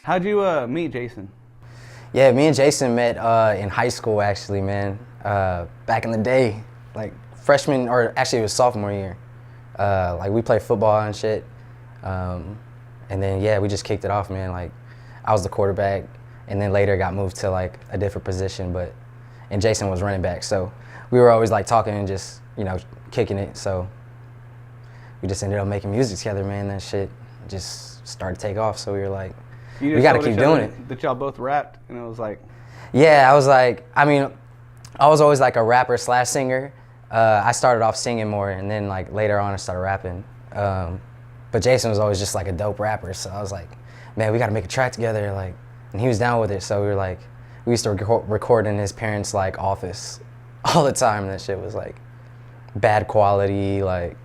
How'd you meet Jason? Yeah, me and Jason met in high school, actually, man. Back in the day, like freshman, or actually it was sophomore year. Like we played football and shit. And then, yeah, we just kicked it off, man. Like I was the quarterback, and then later got moved to like a different position, and Jason was running back. So we were always like talking and just, kicking it. So we just ended up making music together, man. That shit just started to take off. So we were like, we got to keep doing it. That y'all both rapped, and it was like... Yeah, I was always like a rapper / singer. I started off singing more, and then like later on I started rapping. But Jason was always just like a dope rapper, so I was like, man, we got to make a track together, like, and he was down with it. So we used to record in his parents' like office all the time. And that shit was like bad quality, like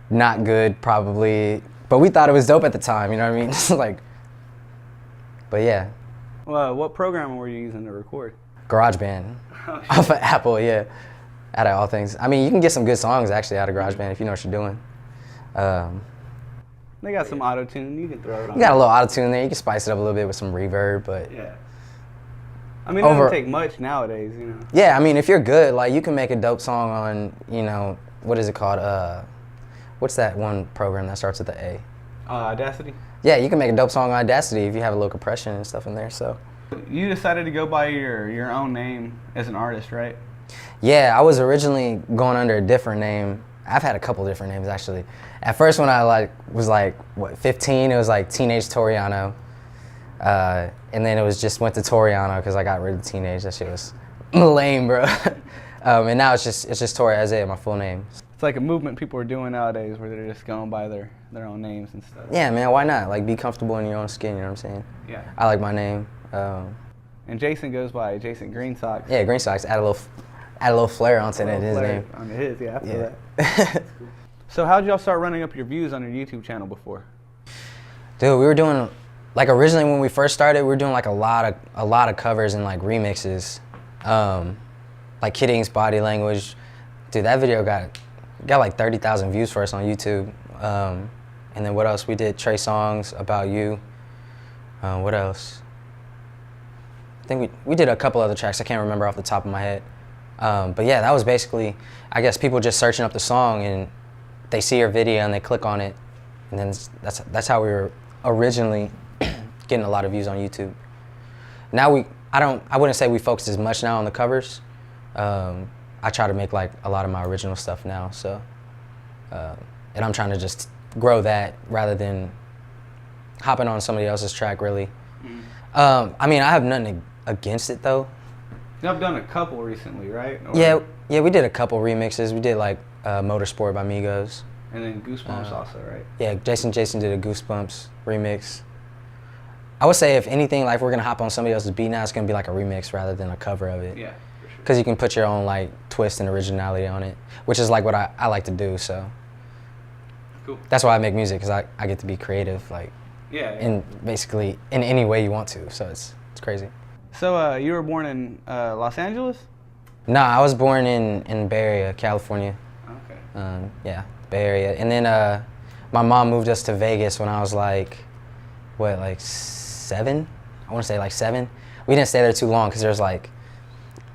not good probably, but we thought it was dope at the time. You know what I mean? Like, but yeah. Well, what program were you using to record? GarageBand. Off of Apple, yeah. Out of all things. I mean, you can get some good songs actually out of GarageBand if you know what you're doing. They got some auto-tune, you can throw it on. You got a little auto-tune there, you can spice it up a little bit with some reverb, but... Yeah. I mean, it doesn't take much nowadays, Yeah, I mean, if you're good, like, you can make a dope song on, what is it called? What's that one program that starts with the A? Audacity? Yeah, you can make a dope song on Audacity if you have a little compression and stuff in there, so... You decided to go by your own name as an artist, right? Yeah, I was originally going under a different name. I've had a couple different names, actually. At first, when I was 15, it was like Teenage Toriano. And then it was just went to Toriano because I got rid of teenage. That shit was lame, bro. And now it's just Torre Isaiah, my full name. It's like a movement people are doing nowadays where they're just going by their own names and stuff. Yeah, man, why not? Like, be comfortable in your own skin, you know what I'm saying? Yeah. I like my name. And Jason goes by Jason Green Socks. Yeah, Green Socks. Add a little flair onto his name. On his, yeah, after that. Cool. So how'd y'all start running up your views on your YouTube channel before? Dude, we were doing, like, originally when we first started, we were doing like a lot of covers and like remixes. Like Kid Ink's Body Language. Dude, that video got like 30,000 views for us on YouTube. And then what else? We did Trey Songs, About You. What else? I think we did a couple other tracks. I can't remember off the top of my head. But yeah, that was basically, I guess, people just searching up the song and they see your video and they click on it. And then that's how we were originally getting a lot of views on YouTube. Now I wouldn't say we focus as much now on the covers. I try to make like a lot of my original stuff now, so. And I'm trying to just grow that rather than hopping on somebody else's track, really. Mm-hmm. I mean, I have nothing against it, though. Y'all done a couple recently, right? Or... Yeah, we did a couple remixes. We did like Motorsport by Migos. And then Goosebumps also, right? Yeah, Jason did a Goosebumps remix. I would say if anything, like if we're gonna hop on somebody else's beat now, it's gonna be like a remix rather than a cover of it. Yeah, for sure. Because you can put your own like twist and originality on it, which is like what I like to do, so. Cool. That's why I make music, because I get to be creative, like, in basically in any way you want to, so it's crazy. So you were born in Los Angeles? No, I was born in Bay Area, California. Okay. Yeah, Bay Area. And then my mom moved us to Vegas when I was like, like 7? I want to say like 7. We didn't stay there too long because there's like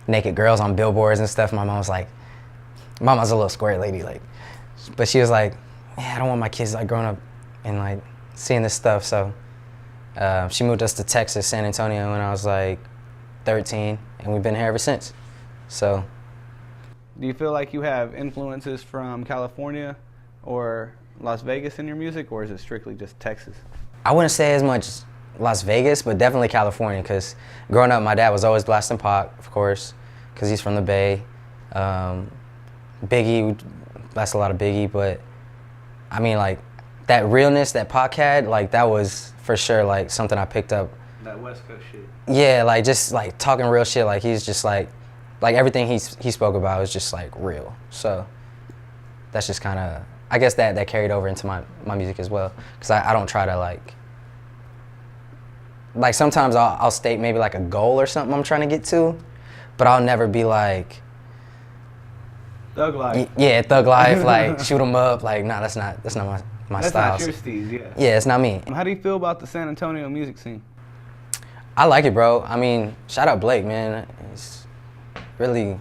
naked girls on billboards and stuff. My mom was like, Mama's a little square lady, like, but she was like, yeah, I don't want my kids like growing up and like seeing this stuff. So she moved us to Texas, San Antonio, when I was like 13, and we've been here ever since. So. Do you feel like you have influences from California or Las Vegas in your music, or is it strictly just Texas? I wouldn't say as much Las Vegas, but definitely California, because growing up, my dad was always blasting Pac, of course, because he's from the Bay. Biggie, we blast a lot of Biggie, but I mean, like, that realness that Pac had, like, that was for sure, like, something I picked up. That West Coast shit. Yeah, like, just, like, talking real shit, like, he's just, like everything he spoke about was just, like, real. So that's just kind of, I guess that carried over into my music as well, because I don't try to, like, sometimes I'll state maybe, like, a goal or something I'm trying to get to, but I'll never be, like, Thug life. Yeah, thug life, like, shoot 'em up, like, nah, that's not my style. That's not your steez, yeah. Yeah, it's not me. How do you feel about the San Antonio music scene? I like it, bro. I mean, shout out Blake, man. He's really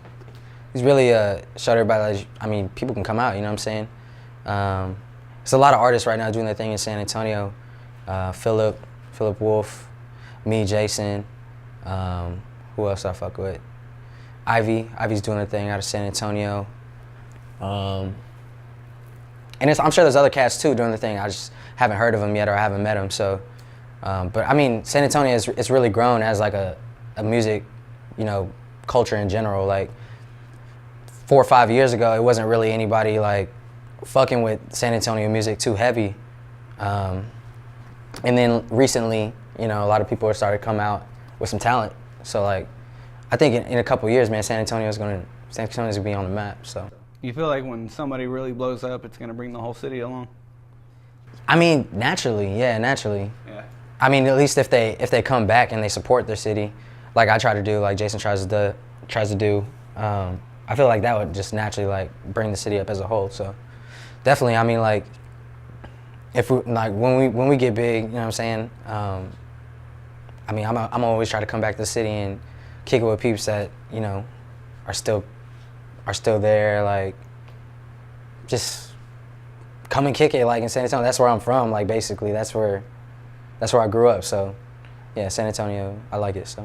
showed everybody, like, I mean, people can come out, you know what I'm saying? There's a lot of artists right now doing their thing in San Antonio. Philip Wolf, me, Jason. Who else I fuck with? Ivy's doing her thing out of San Antonio. And I'm sure there's other cats too doing the thing. I just haven't heard of them yet, or I haven't met them. So, but I mean, San Antonio it's really grown as like a music, you know, culture in general. Like 4 or 5 years ago, it wasn't really anybody like fucking with San Antonio music too heavy. And then recently, you know, a lot of people are starting to come out with some talent. So like, I think in a couple of years, man, San Antonio's gonna be on the map. So. You feel like when somebody really blows up, it's gonna bring the whole city along? I mean, naturally, yeah, naturally. Yeah. I mean, at least if they come back and they support their city, like I try to do, like Jason tries to do. I feel like that would just naturally like bring the city up as a whole. So definitely, I mean, like if we like when we get big, you know what I'm saying? I mean, I'm always try to come back to the city and kick it with peeps that, you know, are still there, like just come and kick it like in San Antonio. That's where I'm from, like basically that's where I grew up. So yeah, San Antonio, I like it. So